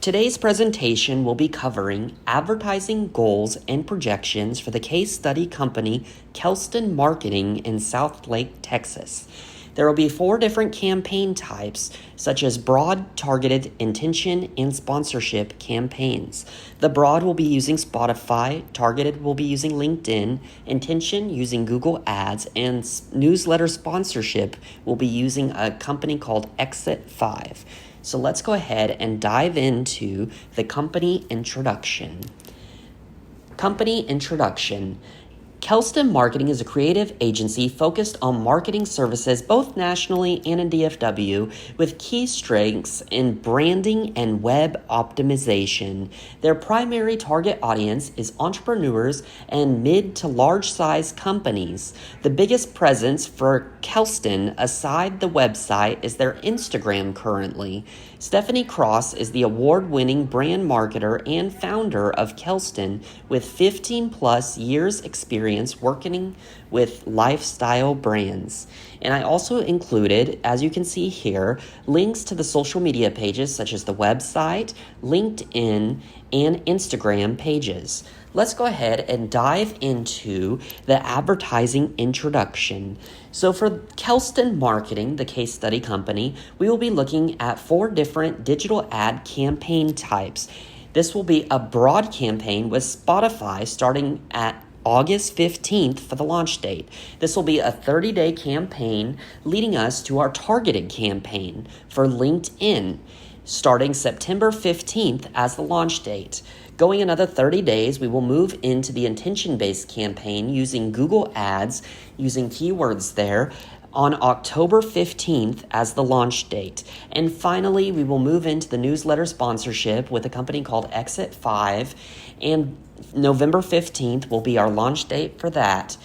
Today's presentation will be covering advertising goals and projections for the case study company Kelston Marketing in Southlake, Texas. There will be 4 different campaign types, such as broad, targeted, intention, and sponsorship campaigns. The broad will be using Spotify, targeted will be using LinkedIn, intention using Google Ads, and newsletter sponsorship will be using a company called Exit 5. So let's go ahead and dive into the company introduction. Company introduction. Kelston Marketing is a creative agency focused on marketing services both nationally and in DFW, with key strengths in branding and web optimization. Their primary target audience is entrepreneurs and mid to large size companies. The biggest presence for Kelston, aside the website, is their Instagram currently. Stephanie Cross is the award-winning brand marketer and founder of Kelston, with 15 plus years experience working with lifestyle brands. And I also included, as you can see here, links to the social media pages such as the website, LinkedIn, and Instagram pages. Let's go ahead and dive into the advertising introduction. So for Kelston Marketing, the case study company, we will be looking at 4 different digital ad campaign types. This will be a broad campaign with Spotify starting at August 15th for the launch date. This will be a 30-day campaign leading us to our targeted campaign for LinkedIn, starting September 15th as the launch date. Going another 30 days, we will move into the intention-based campaign using Google Ads, using keywords there, on October 15th as the launch date. And finally, we will move into the newsletter sponsorship with a company called Exit 5, and November 15th will be our launch date for that.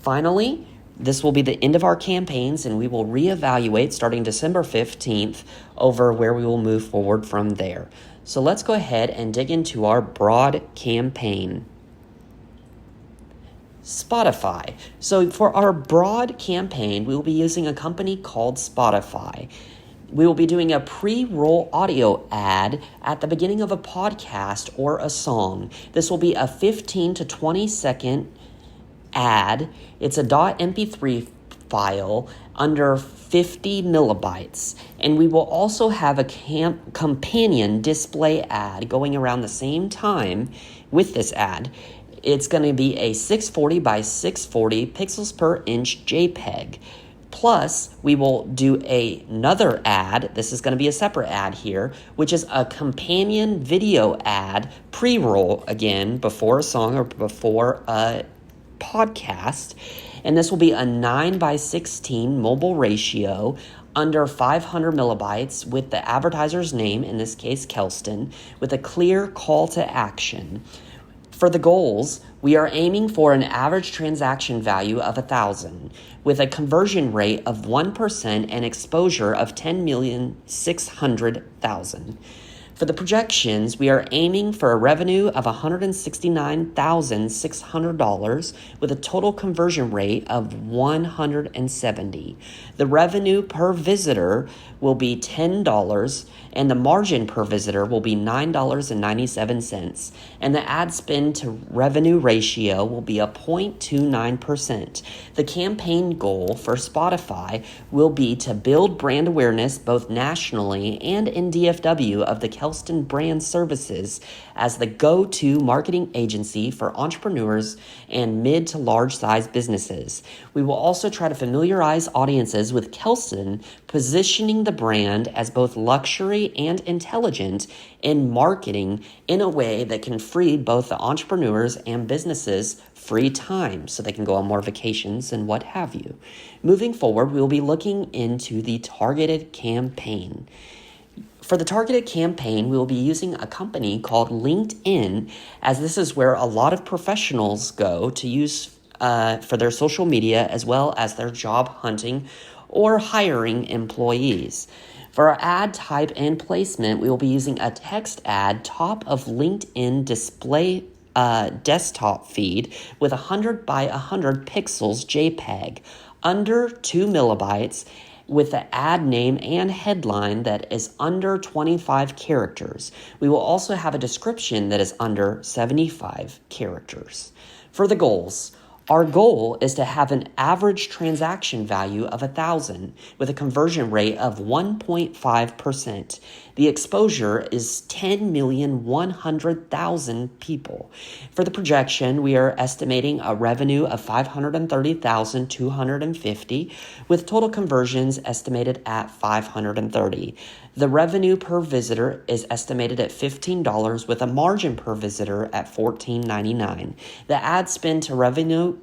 Finally, this will be the end of our campaigns, and we will reevaluate starting December 15th over where we will move forward from there. So let's go ahead and dig into our broad campaign. Spotify. So for our broad campaign, we will be using a company called Spotify. We will be doing a pre-roll audio ad at the beginning of a podcast or a song. This will be a 15 to 20 second ad. It's a .mp3 file under 50 millibytes. And we will also have a companion display ad going around the same time with this ad. It's going to be a 640 by 640 pixels per inch JPEG. Plus, we will do another ad. This is going to be a separate ad here, which is a companion video ad, pre-roll again, before a song or before a podcast. And this will be a 9 by 16 mobile ratio under 500 millibytes with the advertiser's name, in this case Kelston, with a clear call to action. For the goals, we are aiming for an average transaction value of 1,000 with a conversion rate of 1% and exposure of 10,600,000. For the projections, we are aiming for a revenue of $169,600 with a total conversion rate of 170. The revenue per visitor will be $10 and the margin per visitor will be $9.97, and the ad spend to revenue ratio will be a 0.29%. The campaign goal for Spotify will be to build brand awareness both nationally and in DFW of the Kelston brand services as the go-to marketing agency for entrepreneurs and mid to large size businesses. We will also try to familiarize audiences with Kelston, positioning the brand as both luxury and intelligent in marketing in a way that can free both the entrepreneurs and businesses free time so they can go on more vacations and what have you. Moving forward, we will be looking into the targeted campaign. For the targeted campaign, we will be using a company called LinkedIn, as this is where a lot of professionals go to use for their social media as well as their job hunting or hiring employees. For our ad type and placement, we will be using a text ad top of LinkedIn display desktop feed with 100 by 100 pixels JPEG under 2 millibytes with the ad name and headline that is under 25 characters. We will also have a description that is under 75 characters. For the goals, our goal is to have an average transaction value of 1,000 with a conversion rate of 1.5%. The exposure is 10,100,000 people. For the projection, we are estimating a revenue of 530,250 with total conversions estimated at 530. The revenue per visitor is estimated at $15 with a margin per visitor at $14.99. The ad spend to revenue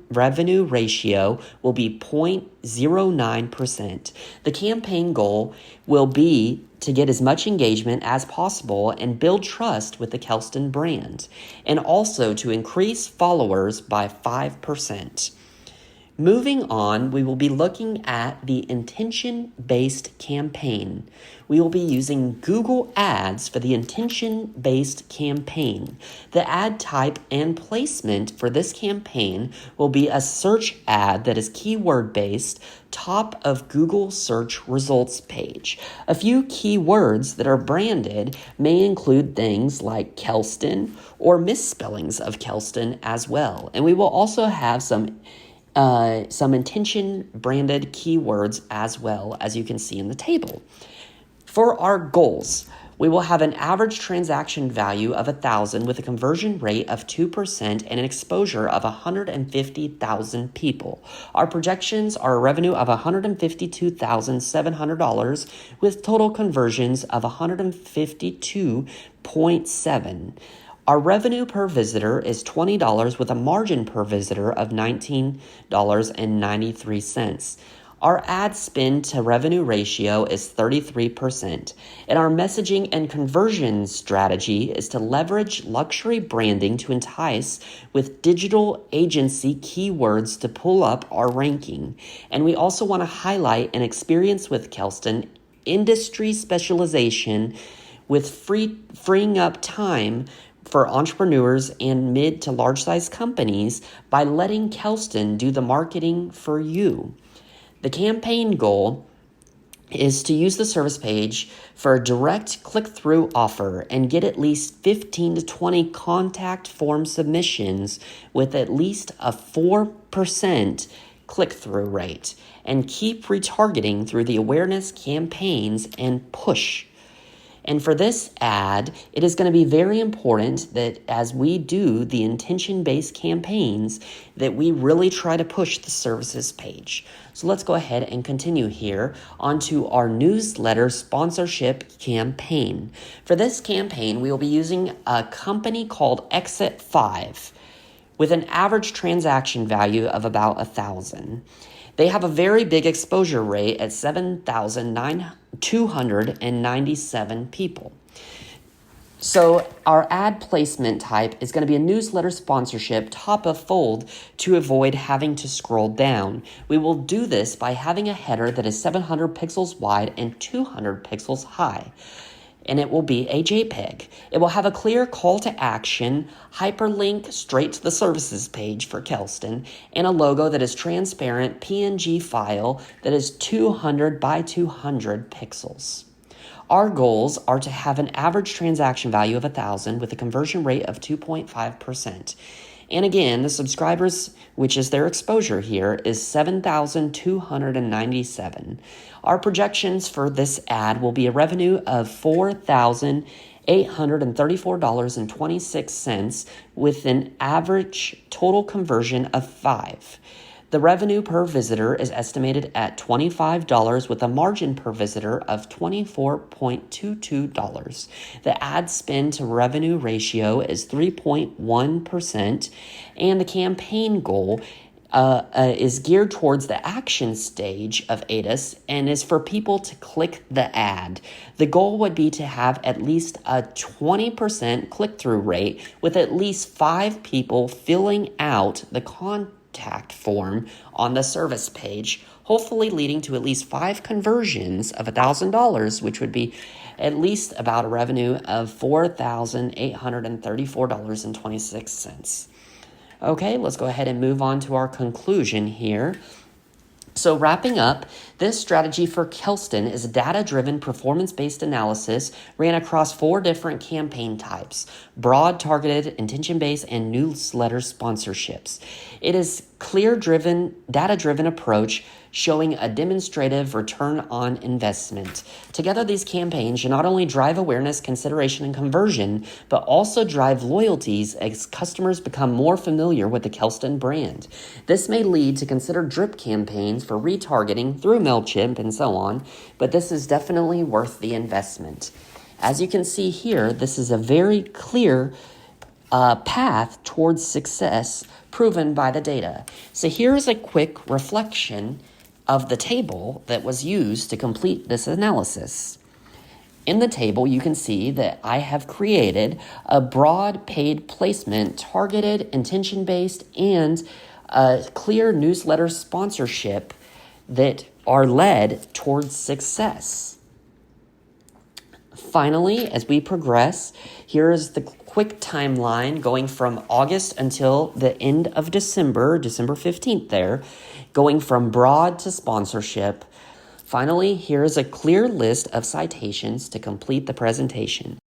ratio will be 0.09%. The campaign goal will be to get as much engagement as possible and build trust with the Kelston brand, and also to increase followers by 5%. Moving on, we will be looking at the intention-based campaign. We will be using Google Ads for the intention-based campaign. The ad type and placement for this campaign will be a search ad that is keyword-based, top of Google search results page. A few keywords that are branded may include things like Kelston or misspellings of Kelston as well. And we will also have some intention branded keywords as well, as you can see in the table. For our goals, we will have an average transaction value of 1,000 with a conversion rate of 2% and an exposure of 150,000 people. Our projections are a revenue of $152,700 with total conversions of 152.7. Our revenue per visitor is $20 with a margin per visitor of $19.93. Our ad spend to revenue ratio is 33%. And our messaging and conversion strategy is to leverage luxury branding to entice with digital agency keywords to pull up our ranking. And we also want to highlight an experience with Kelston, industry specialization with freeing up time for entrepreneurs and mid to large size companies by letting Kelston do the marketing for you. The campaign goal is to use the service page for a direct click-through offer and get at least 15 to 20 contact form submissions with at least a 4% click-through rate, and keep retargeting through the awareness campaigns and push. And for this ad, it is going to be very important that as we do the intention-based campaigns, that we really try to push the services page. So let's go ahead and continue here onto our newsletter sponsorship campaign. For this campaign, we will be using a company called Exit 5 with an average transaction value of about 1,000. They have a very big exposure rate at 7,297 people. So our ad placement type is going to be a newsletter sponsorship top of fold to avoid having to scroll down. We will do this by having a header that is 700 pixels wide and 200 pixels high. And it will be a JPEG. It will have a clear call to action, hyperlink straight to the services page for Kelston, and a logo that is transparent PNG file that is 200 by 200 pixels. Our goals are to have an average transaction value of 1,000 with a conversion rate of 2.5%. And again, the subscribers, which is their exposure here, is 7,297. Our projections for this ad will be a revenue of $4,834.26 with an average total conversion of 5. The revenue per visitor is estimated at $25 with a margin per visitor of $24.22. The ad spend to revenue ratio is 3.1%, and the campaign goal is geared towards the action stage of ADIS and is for people to click the ad. The goal would be to have at least a 20% click-through rate with at least 5 people filling out the contact form on the service page, hopefully leading to at least 5 conversions of $1,000, which would be at least about a revenue of $4,834.26. Okay, let's go ahead and move on to our conclusion here. So, wrapping up, this strategy for Kelston is data-driven, performance-based analysis ran across 4 different campaign types: broad, targeted, intention-based, and newsletter sponsorships. It is clear-driven, data-driven approach showing a demonstrative return on investment. Together, these campaigns should not only drive awareness, consideration, and conversion, but also drive loyalties as customers become more familiar with the Kelston brand. This may lead to consider drip campaigns for retargeting through MailChimp and so on, but this is definitely worth the investment. As you can see here, this is a very clear path towards success proven by the data. So here's a quick reflection of the table that was used to complete this analysis. In the table, you can see that I have created a broad paid placement, targeted, intention-based, and a clear newsletter sponsorship that are led towards success. Finally, as we progress, here is the quick timeline going from August until the end of December 15th there, going from broad to sponsorship. Finally, here is a clear list of citations to complete the presentation.